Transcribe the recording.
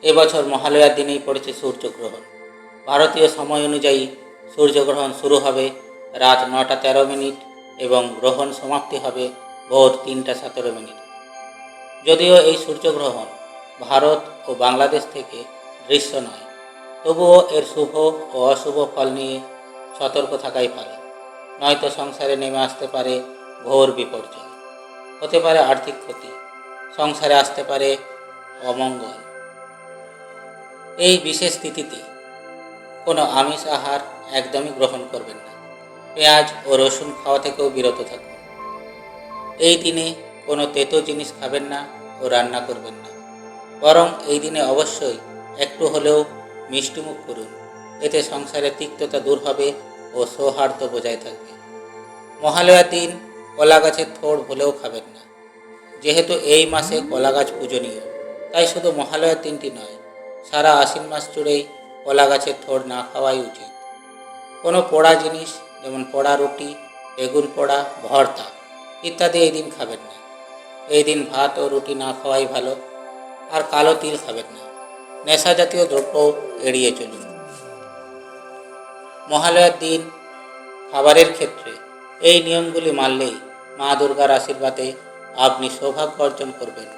এবছর মহালয়ার দিনেই পড়েছে সূর্যগ্রহণ। ভারতীয় সময় অনুযায়ী সূর্যগ্রহণ শুরু হবে রাত 9টা 13 মিনিট এবং গ্রহণ সমাপ্তি হবে ভোর 3টা 17 মিনিট। যদিও এই সূর্যগ্রহণ ভারত ও বাংলাদেশ থেকে দৃশ্য নয়, তবুও এর শুভ ও অশুভ ফল নিয়ে সতর্ক থাকাই ভালো। নয়তো সংসারে নেমে আসতে পারে ঘোর বিপর্যয়, হতে পারে আর্থিক ক্ষতি, সংসারে আসতে পারে অমঙ্গল। এই বিশেষ তিথিতে কোনো আমিষ আহার একদমই গ্রহণ করবেন না। পেঁয়াজ ও রসুন খাওয়া থেকেও বিরত থাকুন। এই দিনে কোনো তেতো জিনিস খাবেন না ও রান্না করবেন না, বরং এই দিনে অবশ্যই একটু হলেও মিষ্টিমুখ করুন। এতে সংসারে তিক্ততা দূর হবে ও সৌহার্দ্য বজায় থাকবে। মহালয়ার দিন কলা গাছের থোড় ভুলেও খাবেন না। যেহেতু এই মাসে কলা গাছ পূজনীয়, তাই শুধু মহালয়ার দিনটি নয়, সারা আশ্বিন মাস জুড়েই কলা গাছের থোড় না খাওয়াই উচিত। কোনো পোড়া জিনিস যেমন পোড়া রুটি, বেগুন পোড়া, ভর্তা ইত্যাদি এই দিন খাবেন না। এই দিন ভাত ও রুটি না খাওয়াই ভালো। আর কালো তিল খাবেন না। নেশা জাতীয় দ্রব্য এড়িয়ে চলুন। মহালয়ার দিন খাবারের ক্ষেত্রে এই নিয়মগুলি মানলেই মা দুর্গার আশীর্বাদে আপনি সৌভাগ্য অর্জন করবেন।